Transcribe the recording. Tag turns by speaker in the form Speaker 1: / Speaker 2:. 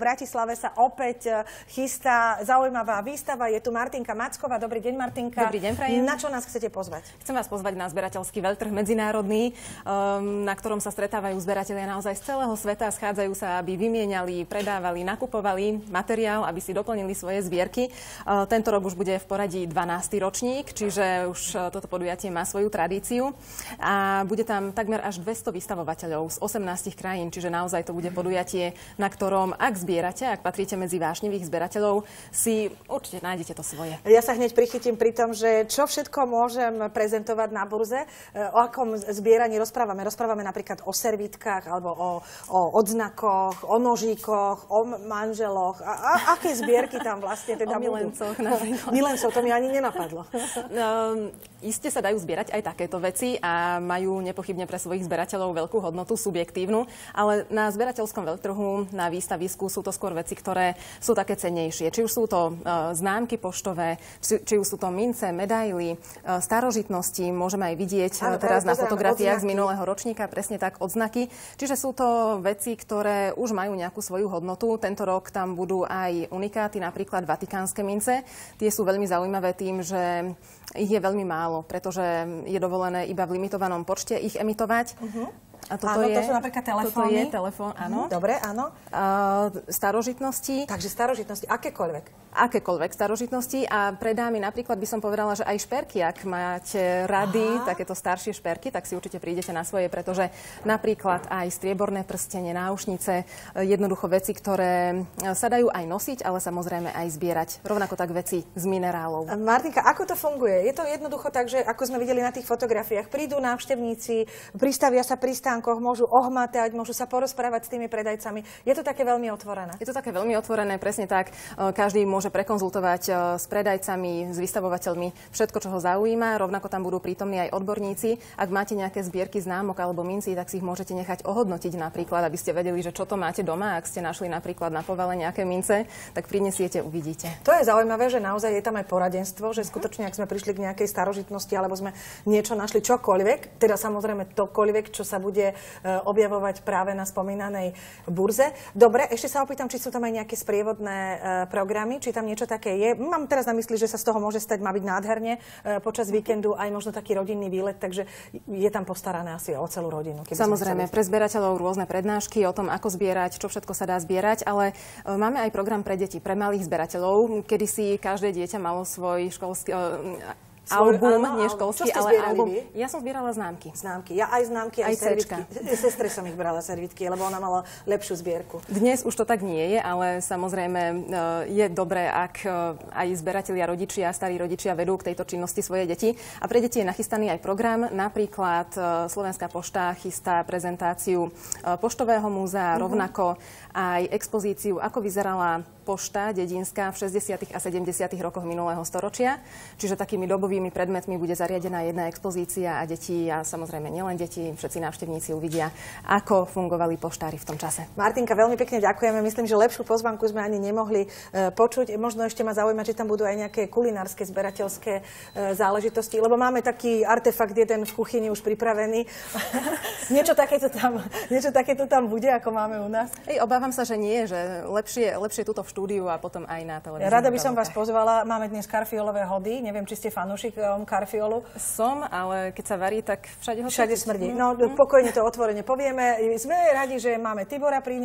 Speaker 1: Bratislave sa opäť chystá zaujímavá výstava. Je tu Martinka Macková. Dobrý deň, Martinka.
Speaker 2: Dobrý deň, prajem.
Speaker 1: Na čo nás chcete pozvať?
Speaker 2: Chcem vás pozvať na zberateľský veľtrh medzinárodný, na ktorom sa stretávajú zberatelia naozaj z celého sveta. Schádzajú sa, aby vymieniali, predávali, nakupovali materiál, aby si doplnili svoje zbierky. Tento rok už bude v poradí 12. ročník, čiže už toto podujatie má svoju tradíciu. A bude tam takmer až 200 vystavovateľov z 18 krajín, čiže naozaj to bude podujatie, na ktorom, ak zbierate, ak patríte medzi vášnivých zberateľov, si určite nájdete to svoje.
Speaker 1: Ja sa hneď prichytím pri tom, že čo všetko môžem prezentovať na burze, o akom zbieraní rozprávame. Rozprávame napríklad o servítkach, alebo o odznakoch, o nožíkoch, o manželoch. A aké zbierky tam vlastne teda budú?
Speaker 2: O milencoch napríklad.
Speaker 1: Milencov, to mi ani nenapadlo.
Speaker 2: Iste sa dajú zbierať aj takéto veci a majú nepochybne pre svojich zberateľov veľkú hodnotu, subjektívnu, ale na zberateľskom veľtrhu, na výstavisku sú to skôr veci, ktoré sú také cennejšie. Či už sú to známky poštové, či už sú to mince, medaily, starožitnosti, môžeme aj vidieť teraz na fotografiách z minulého ročníka, presne tak, odznaky. Čiže sú to veci, ktoré už majú nejakú svoju hodnotu. Tento rok tam budú aj unikáty, napríklad vatikánske mince. Tie sú veľmi zaujímavé tým, že ich je veľmi málo, pretože je dovolené iba v limitovanom počte ich emitovať. A
Speaker 1: áno, to sú napríklad telefóny.
Speaker 2: Toto je telefón, áno.
Speaker 1: Dobre, áno.
Speaker 2: Starožitnosti.
Speaker 1: Takže starožitnosti, akékoľvek.
Speaker 2: Akékoľvek starožitnosti a pre dámy napríklad by som povedala, že aj šperky, ak máte rady, takéto staršie šperky, tak si určite prídete na svoje, pretože napríklad aj strieborné prstenie, náušnice, jednoducho veci, ktoré sa dajú aj nosiť, ale samozrejme aj zbierať. Rovnako tak veci z minerálov.
Speaker 1: Martinka, ako to funguje? Je to jednoducho tak, že ako sme videli na tých fotografiách, prídu návštevníci, pristavia sa pri stánkoch, môžu ohmatať, môžu sa porozprávať s tými predajcami. Je to také veľmi otvorené? Je
Speaker 2: to také veľmi otvorené, presne tak. Každý môže prekonzultovať s predajcami, s vystavovateľmi všetko, čo ho zaujíma. Rovnako tam budú prítomní aj odborníci. Ak máte nejaké zbierky známok alebo mincí, tak si ich môžete nechať ohodnotiť napríklad, aby ste vedeli, že čo to máte doma. Ak ste našli napríklad na povale nejaké mince, tak prinesiete, uvidíte.
Speaker 1: To je zaujímavé, že naozaj je tam aj poradenstvo, že skutočne ak sme prišli k nejakej starožitnosti alebo sme niečo našli čokoľvek, teda samozrejme tokoľvek, čo sa bude objavovať práve na spomínanej burze. Dobre, ešte sa opýtam, či sú tam aj nejaké sprievodné programy, či tam niečo také je. Mám teraz na mysli, že sa z toho môže stať, má byť nádherne počas víkendu aj možno taký rodinný výlet, takže je tam postarané asi o celú rodinu.
Speaker 2: Samozrejme, pre zberateľov rôzne prednášky o tom, ako zbierať, čo všetko sa dá zbierať, ale máme aj program pre deti, pre malých zberateľov, kedy si každé dieťa malo svoj školský album, nie školský, ale album. Ja som zbierala známky.
Speaker 1: Známky. Ja aj známky, aj servítky. Sestre som ich brala servítky, lebo ona mala lepšiu zbierku.
Speaker 2: Dnes už to tak nie je, ale samozrejme je dobré, ak aj zberatelia rodičia, starí rodičia vedú k tejto činnosti svoje deti. A pre deti je nachystaný aj program. Napríklad Slovenská pošta chystá prezentáciu Poštového múzea, rovnako aj expozíciu, ako vyzerala pošta dedinská v 60. a 70. rokoch minulého storočia. Čiže takými dobovými predmetmi bude zariadená jedna expozícia a deti, a samozrejme nielen deti, všetci návštevníci uvidia, ako fungovali poštári v tom čase.
Speaker 1: Martinka, veľmi pekne ďakujeme. Myslím, že lepšiu pozvánku sme ani nemohli počuť. Možno ešte ma zaujíma, či tam budú aj nejaké kulinárske, zberateľské záležitosti, lebo máme taký artefakt jeden v kuchyni už pripravený. niečo takéto tam bude, ako máme u nás.
Speaker 2: Obávam sa, že nie, že lepšie túto v štúdiu a potom aj na televízii.
Speaker 1: Rada by som vás pozvala. Máme dnes karfiolové hody. Neviem, či ste fanúšikom karfiolu.
Speaker 2: Som, ale keď sa varí, tak všade ho
Speaker 1: smrdí. No, pokojne to otvorene povieme. Sme radi, že máme Tibora pri